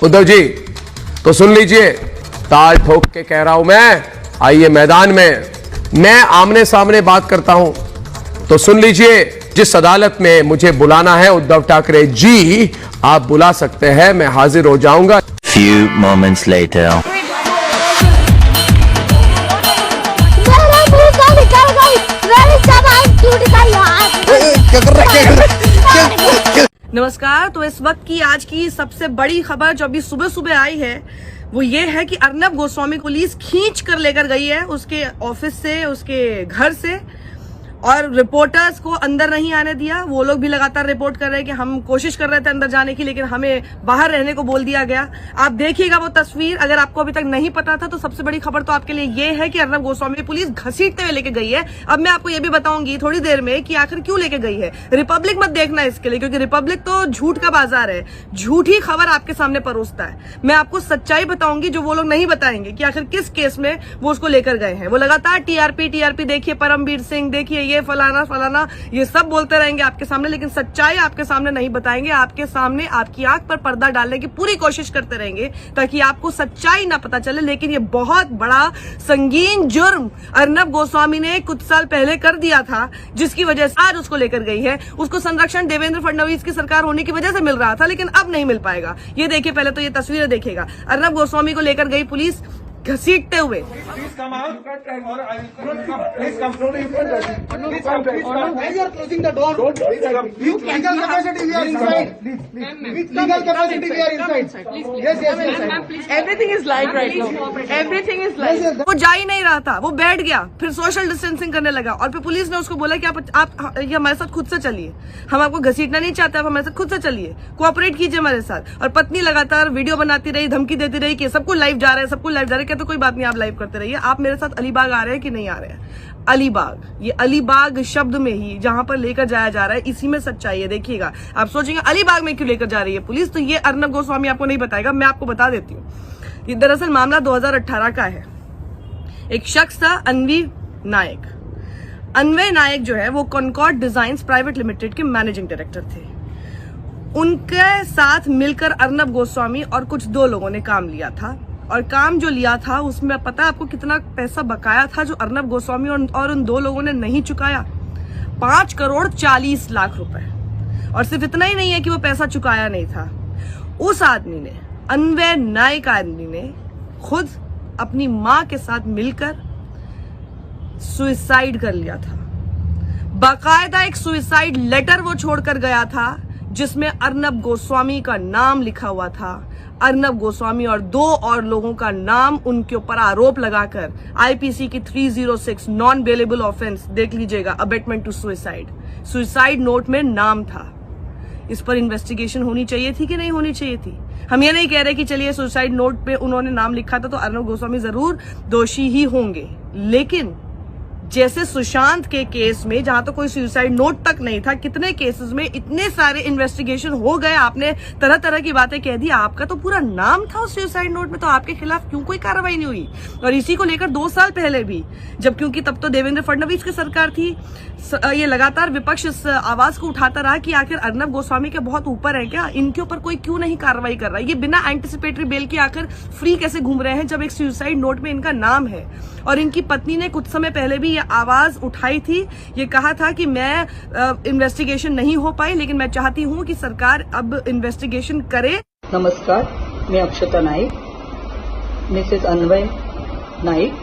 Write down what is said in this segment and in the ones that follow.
उद्धव जी तो सुन लीजिए, ताल ठोक के कह रहा हूं मैं, आइए मैदान में, मैं आमने सामने बात करता हूं तो सुन लीजिए। जिस अदालत में मुझे बुलाना है उद्धव ठाकरे जी, आप बुला सकते हैं, मैं हाजिर हो जाऊंगा। Few moments later. नमस्कार। तो इस वक्त की आज की सबसे बड़ी खबर जो अभी सुबह सुबह आई है वो ये है कि अर्नब गोस्वामी को पुलिस खींच कर लेकर गई है उसके ऑफिस से, उसके घर से, और रिपोर्टर्स को अंदर नहीं आने दिया। वो लोग भी लगातार रिपोर्ट कर रहे हैं कि हम कोशिश कर रहे थे अंदर जाने की, लेकिन हमें बाहर रहने को बोल दिया गया। आप देखिएगा वो तस्वीर, अगर आपको अभी तक नहीं पता था तो सबसे बड़ी खबर तो आपके लिए ये है कि अर्नब गोस्वामी पुलिस घसीटते हुए लेके गई है। अब मैं आपको ये भी बताऊंगी थोड़ी देर में कि आखिर क्यों लेके गई है। रिपब्लिक मत देखना इसके लिए, क्योंकि रिपब्लिक तो झूठ का बाजार है, झूठी खबर आपके सामने परोसता है। मैं आपको सच्चाई बताऊंगी जो वो लोग नहीं बताएंगे कि आखिर किस केस में वो उसको लेकर गए हैं। वो लगातार टीआरपी देखिए, परमवीर सिंह देखिए, ये फलाना ये सब बोलते रहेंगे आपके सामने, लेकिन सच्चाई आपके सामने नहीं बताएंगे। आपके सामने आपकी आंख पर पर्दा डालने की पूरी कोशिश करते रहेंगे ताकि आपको सच्चाई ना पता चले। लेकिन ये बहुत बड़ा संगीन जुर्म अर्नब गोस्वामी ने कुछ साल पहले कर दिया था, जिसकी वजह से आज उसको लेकर गई है। उसको संरक्षण देवेंद्र फडणवीस की सरकार होने की वजह से मिल रहा था, लेकिन अब नहीं मिल पाएगा। ये देखिए, पहले तो ये तस्वीरें देखिएगा, अर्नब गोस्वामी को लेकर गई पुलिस घसीटते हुए। वो जा ही नहीं रहा था, वो बैठ गया, फिर सोशल डिस्टेंसिंग करने लगा, और फिर पुलिस ने उसको बोला कि आप ये हमारे साथ खुद से चलिए, हम आपको घसीटना नहीं चाहते, आप हमारे साथ खुद से चलिए, कोऑपरेट कीजिए हमारे साथ। और पत्नी लगातार वीडियो बनाती रही, धमकी देती रही कि सबको लाइव जा रहा है, सबको लाइव जा रहा है। तो कोई बात नहीं, आप लाइव करते रहिए, आप मेरे साथ अलीबाग आ रहे हैं कि नहीं आ रहे हैं। अलीबाग, ये अलीबाग शब्द में ही जहां पर लेकर जाया जा रहा है, इसी में सच्चाई है। देखिएगा, आप सोचेंगे अलीबाग में क्यों लेकर जा रही है पुलिस, तो ये अर्नब गोस्वामी आपको नहीं बताएगा, मैं आपको बता देती हूँ। ये दरअसल मामला 2018 का है। एक शख्स था अन्वय नायक। अन्वय नायक जो है वो कॉनकॉर्ड डिजाइन्स प्राइवेट लिमिटेड के मैनेजिंग डायरेक्टर थे। उनके साथ मिलकर अर्नब गोस्वामी और कुछ दो लोगों ने काम लिया था, और काम जो लिया था उसमें पता है आपको कितना पैसा बकाया था जो अर्नब गोस्वामी और उन दो लोगों ने नहीं चुकाया? 5 करोड़ 40 लाख रुपए। और सिर्फ इतना ही नहीं है कि वो पैसा चुकाया नहीं था, उस आदमी ने, अन्वय नायक आदमी ने खुद अपनी मां के साथ मिलकर सुसाइड कर लिया था। बाकायदा एक सुसाइड लेटर वो छोड़कर गया था जिसमें अर्नब गोस्वामी का नाम लिखा हुआ था। अर्नब गोस्वामी और 2 और लोगों का नाम उनके ऊपर आरोप लगाकर आईपीसी की 306 नॉन बेलेबल ऑफेंस, देख लीजिएगा, abetment to suicide, suicide note में नाम था। इस पर इन्वेस्टिगेशन होनी चाहिए थी कि नहीं होनी चाहिए थी? हम ये नहीं कह रहे कि चलिए सुसाइड नोट पे उन्होंने नाम लिखा था तो अर्नब गोस्वामी जरूर दोषी ही होंगे, लेकिन जैसे सुशांत के केस में जहां तो कोई सुसाइड नोट तक नहीं था, कितने केसेस में इतने सारे इन्वेस्टिगेशन हो गए, आपने तरह तरह की बातें कह दी, आपका तो पूरा नाम था उस सुसाइड नोट में, तो आपके खिलाफ क्यों कोई कार्रवाई नहीं हुई? और इसी को लेकर 2 साल पहले भी, जब क्योंकि तब तो देवेंद्र फडणवीस की सरकार थी, ये लगातार विपक्ष इस आवाज को उठाता रहा कि आखिर अर्नब गोस्वामी के बहुत ऊपर है क्या, इनके ऊपर कोई क्यों नहीं कार्रवाई कर रहा है, ये बिना एंटिसिपेटरी बेल के आखिर फ्री कैसे घूम रहे हैं जब एक सुसाइड नोट में इनका नाम है। और इनकी पत्नी ने कुछ समय पहले भी ये आवाज उठाई थी, ये कहा था कि मैं इन्वेस्टिगेशन नहीं हो पाई, लेकिन मैं चाहती हूं कि सरकार अब इन्वेस्टिगेशन करे। नमस्कार, मी अक्षता नाईक, मिसेस अन्वय नाईक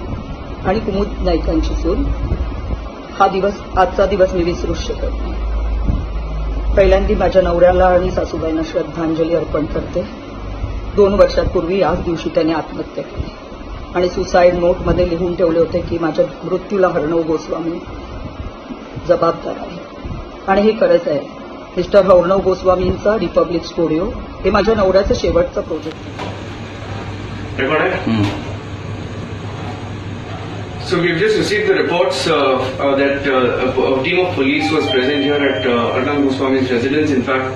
आणि कुमुद नाईकांची सून। हा दिवस, आजचा दिवस मी विसरूच शकत नाही। पहिल्यांदा माझ्या नवऱ्याला आणि सासूबाईंना श्रद्धांजली अर्पण करते। 2 वर्षांपूर्वी याच दिवशी त्यांनी आत्महत्या केली आणि सुसाइड नोटमध्ये लिहून ठेवले होते की माझ्या मृत्यूला अर्नब गोस्वामी जबाबदार आहे, आणि हे खरंच आहे। मिस्टर अर्नब गोस्वामींचा रिपब्लिक स्टुडिओ हे माझ्या नवऱ्याचं शेवटचं प्रोजेक्ट आहे। So we've just received the reports that a team of police was present here at Arnab Goswami's residence. In fact,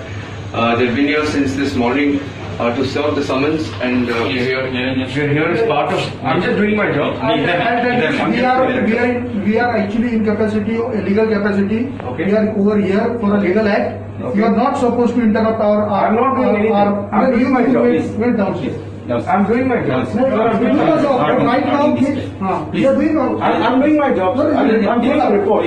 they've been here since this morning to serve the summons, and we're here as part of. I'm just doing my job. We are actually in capacity, legal capacity. Okay. We are over here for a legal act. You are not supposed to interrupt our. I'm not doing anything. I'm doing my job. Wait down, please. I'm doing my job. No, you are doing your job. Right now, you are doing your. I'm doing my job. No, no, I'm free to report.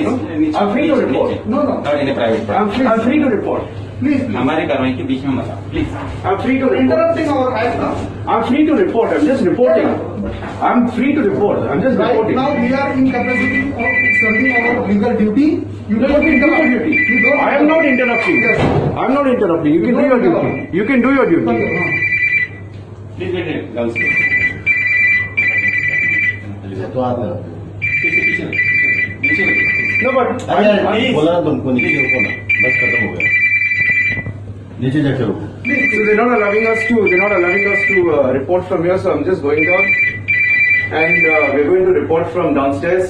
I'm free to report. No, no. और इन्हें private I'm free to report. Please. हमारी कार्रवाई के बीच में मत आओ please I'm free to report. Interrupting our act. I'm free to report. I'm just reporting. I'm free to report. I'm just Right reporting. now, we are in capacity of serving our legal duty. You No, don't you can do your interrupt. duty. You don't. I am not interrupting. Yes. I'm not interrupting. You can do don't your duty. interrupt. You can do your duty. Okay, please बैठिए girls पीछे पीछे नीचे No, but बोला ना तुमको नीचे रुको ना बस खत्म हो गया नीचे जाके रुको so they're not allowing us to report from here. So I'm just going down, and we're going to report from downstairs.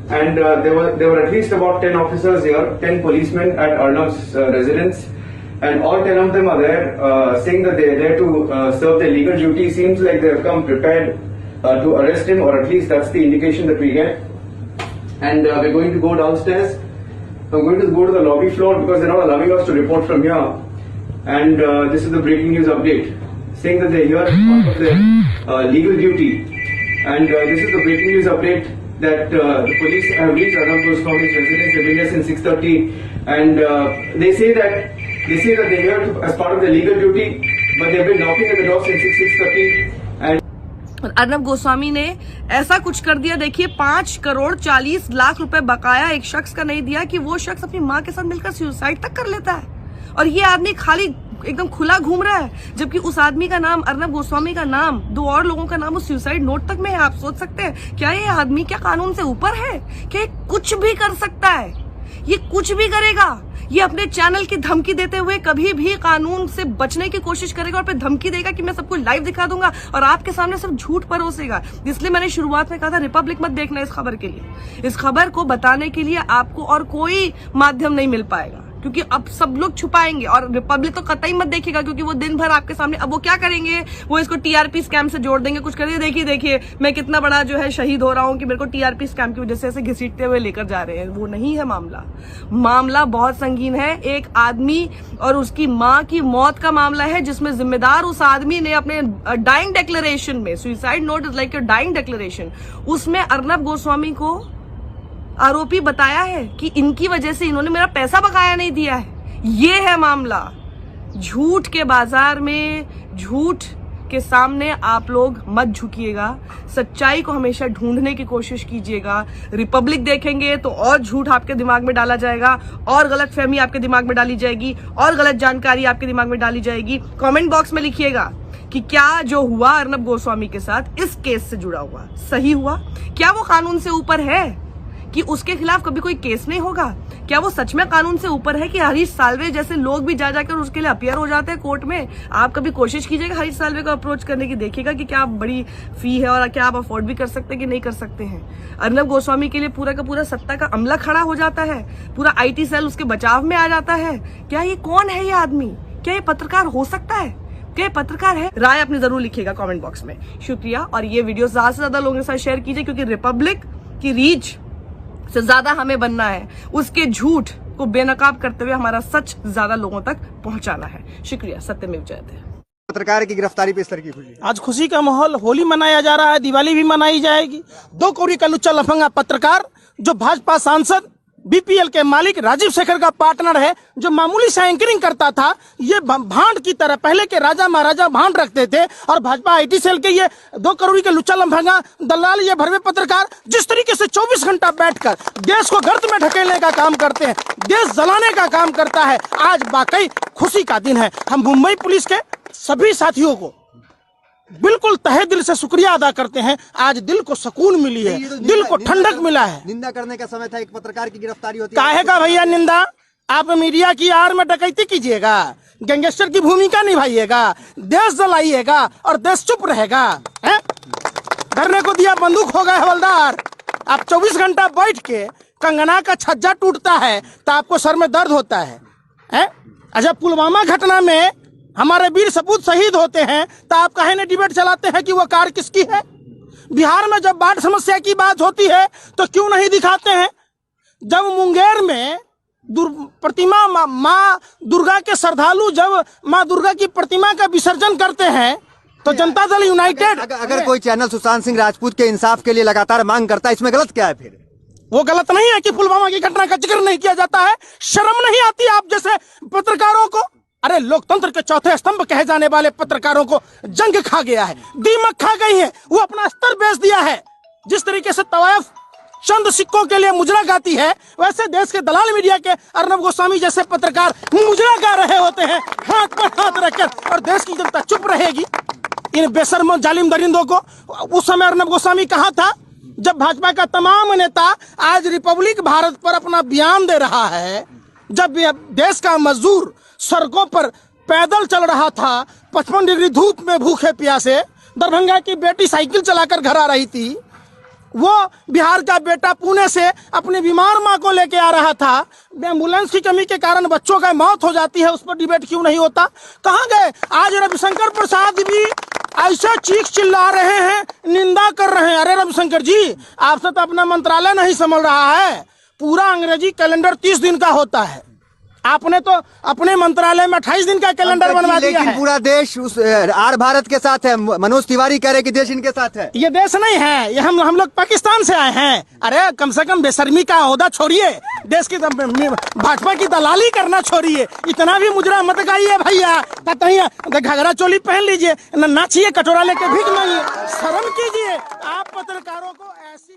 And there were at least about 10 officers here, 10 policemen at Arnab's residence, and all 10 of them are there, saying that they're there to serve their legal duty. Seems like they've come prepared to arrest him, or at least that's the indication that we get. And we're going to go downstairs. I'm going to go to the lobby floor because they're not allowing us to report from here. And this is the breaking news update, saying that they're here as part of their legal duty. And this is the breaking news update that the police have reached Arnab Goswami's residence. They've been here since 6:30, and they say that they're here as part of their legal duty, but they've been knocking at the door since 6:30. And और अर्नब गोस्वामी ने ऐसा कुछ कर दिया, देखिए 5,40,00,000 रुपए बकाया एक शख्स का नहीं दिया कि वो शख्स अपनी माँ के साथ मिलकर सुसाइड तक कर लेता है। और ये आदमी खाली एकदम खुला घूम रहा है, जबकि उस आदमी का नाम, अर्नब गोस्वामी का नाम, 2 और लोगों का नाम उस सुसाइड नोट तक में है। आप सोच सकते हैं क्या ये आदमी क्या कानून से ऊपर है? क्या ये कुछ भी कर सकता है? ये कुछ भी करेगा। ये अपने चैनल की धमकी देते हुए कभी भी कानून से बचने की कोशिश करेगा और फिर धमकी देगा कि मैं सबको लाइव दिखा दूंगा और आपके सामने सब झूठ परोसेगा। इसलिए मैंने शुरुआत में कहा था रिपब्लिक मत देखना इस खबर के लिए। इस खबर को बताने के लिए आपको और कोई माध्यम नहीं मिल पाएगा, क्योंकि अब सब लोग छुपाएंगे। और रिपब्लिक तो कतई मत देखेगा, क्योंकि वो दिन भर आपके सामने, अब वो क्या करेंगे, वो इसको टीआरपी स्कैम से जोड़ देंगे, कुछ करेंगे। देखिए मैं कितना बड़ा जो है शहीद हो रहा हूं कि मेरे को टीआरपी स्कैम की वजह से ऐसे घसीटते हुए लेकर जा रहे हैं। वो नहीं है मामला। मामला बहुत संगीन है। एक आदमी और उसकी मां की मौत का मामला है, जिसमें जिम्मेदार उस आदमी ने अपने डाइंग डिक्लेरेशन में, suicide note is like your dying declaration, उसमें अर्नब गोस्वामी को आरोपी बताया है कि इनकी वजह से इन्होंने मेरा पैसा बकाया नहीं दिया है। ये है मामला। झूठ के बाजार में, झूठ के सामने आप लोग मत झुकिएगा। सच्चाई को हमेशा ढूंढने की कोशिश कीजिएगा। रिपब्लिक देखेंगे तो और झूठ आपके दिमाग में डाला जाएगा, और गलतफहमी आपके दिमाग में डाली जाएगी, और गलत जानकारी आपके दिमाग में डाली जाएगी। कमेंट बॉक्स में लिखिएगा कि क्या जो हुआ अर्नब गोस्वामी के साथ इस केस से जुड़ा हुआ सही हुआ? क्या वो कानून से ऊपर है कि उसके खिलाफ कभी कोई केस नहीं होगा? क्या वो सच में कानून से ऊपर है कि हरीश साल्वे जैसे लोग भी जा जाकर उसके लिए अपियर हो जाते हैं कोर्ट में? आप कभी कोशिश कीजिएगा हरीश साल्वे को अप्रोच करने की, देखिएगा कि क्या बड़ी फी है और क्या आप अफोर्ड भी कर सकते हैं कि नहीं कर सकते हैं। अर्नब गोस्वामी के लिए पूरा का पूरा सत्ता का अमला खड़ा हो जाता है, पूरा आईटी सेल उसके बचाव में आ जाता है। क्या ये कौन है ये आदमी? क्या ये पत्रकार हो सकता है? क्या पत्रकार है? राय अपनी जरूर लिखिएगा कमेंट बॉक्स में। शुक्रिया। और ये वीडियो ज्यादा से ज्यादा लोगों के साथ शेयर कीजिए, क्योंकि रिपब्लिक की रीच से ज्यादा हमें बनना है। उसके झूठ को बेनकाब करते हुए हमारा सच ज्यादा लोगों तक पहुंचाना है। शुक्रिया। सत्यमेव जयते। पत्रकार की गिरफ्तारी पे इस तरह की खुशी। आज खुशी का माहौल, होली मनाया जा रहा है, दिवाली भी मनाई जाएगी। 2 कौड़ी का लुच्चा लफंगा पत्रकार जो भाजपा सांसद बीपीएल के मालिक राजीव शेखर का पार्टनर है, जो मामूली सा एंकरिंग करता था, ये भांड की तरह पहले के राजा महाराजा भांड रखते थे, और भाजपा आईटी सेल के ये 2 करोड़ के लुच्चा लफंगा दलाल, ये भरवे पत्रकार जिस तरीके से 24 घंटा बैठकर देश को गर्त में ढकेलने का काम करते हैं, देश जलाने का काम करता है। आज वाकई खुशी का दिन है। हम मुंबई पुलिस के सभी साथियों को बिल्कुल तहे दिल से शुक्रिया अदा करते हैं। आज दिल को सुकून मिली है, दिल को ठंडक मिला है। निंदा करने का समय था, एक पत्रकार की गिरफ्तारी होती है। काहे का भैया निंदा? आप मीडिया की आड़ में डकैती कीजिएगा, गैंगस्टर की भूमिका निभाइएगा, देश जलाइएगा और देश चुप रहेगा? धरने को दिया बंदूक हो गए हवलदार। आप 24 घंटा बैठ के कंगना का छज्जा टूटता है तो आपको सर में दर्द होता है? अच्छा, पुलवामा घटना में हमारे वीर सपूत शहीद होते हैं तो आप काहे ने डिबेट चलाते हैं कि वो कार किसकी है? बिहार में जब बाढ़ समस्या की बात होती है तो क्यों नहीं दिखाते हैं? जब मुंगेर में प्रतिमा माँ दुर्गा के श्रद्धालु जब माँ दुर्गा की प्रतिमा का विसर्जन करते हैं तो जनता दल यूनाइटेड अगर कोई चैनल सुशांत सिंह राजपूत के इंसाफ के लिए लगातार मांग करता है, इसमें गलत क्या है फिर? वो गलत नहीं है कि पुलवामा की घटना का जिक्र नहीं किया जाता है? शर्म नहीं आती आप जैसे पत्रकारों को? अरे लोकतंत्र के चौथे स्तंभ कहे जाने वाले पत्रकारों को जंग खा गया है, दीमक खा गई है, वो अपना स्तर बेच दिया है। जिस तरीके से तवायफ चंद सिक्कों के लिए मुजरा गाती है, वैसे देश के दलाल मीडिया के अर्नब गोस्वामी जैसे पत्रकार मुजरा गा रहे होते हैं हाथ पर हाथ रखकर, और देश की जनता चुप रहेगी इन बेशर्म जालिम दरिंदों को। उस समय अर्नब गोस्वामी कहाँ था जब भाजपा का तमाम नेता आज रिपब्लिक भारत पर अपना बयान दे रहा है, जब देश का मजदूर सड़कों पर पैदल चल रहा था 55 डिग्री धूप में भूखे प्यासे, दरभंगा की बेटी साइकिल चलाकर घर आ रही थी, वो बिहार का बेटा पुणे से अपनी बीमार माँ को लेके आ रहा था, एम्बुलेंस की कमी के कारण बच्चों का मौत हो जाती है, उस पर डिबेट क्यों नहीं होता? कहाँ गए? आज रविशंकर प्रसाद भी ऐसे चीख चिल्ला रहे हैं, निंदा कर रहे हैं। अरे रविशंकर जी, आपसे तो अपना मंत्रालय नहीं संभल रहा है। पूरा अंग्रेजी कैलेंडर 30 दिन का होता है, आपने तो अपने मंत्रालय में 28 दिन का कैलेंडर बनवा दिया है। लेकिन पूरा देश उस आर भारत के साथ है। मनोज तिवारी कह रहे कि देश इनके साथ है। ये देश नहीं है, ये हम लोग पाकिस्तान से आए हैं। अरे कम से कम बेशर्मी का ओहदा छोड़िए, देश की भाजपा की दलाली करना छोड़िए, इतना भी मुजरा मत गाइए भैया। घाघरा चोली पहन लीजिए, नाचिए, कटोरा लेके भीख मांगिए, शर्म कीजिए। आप पत्रकारों को ऐसी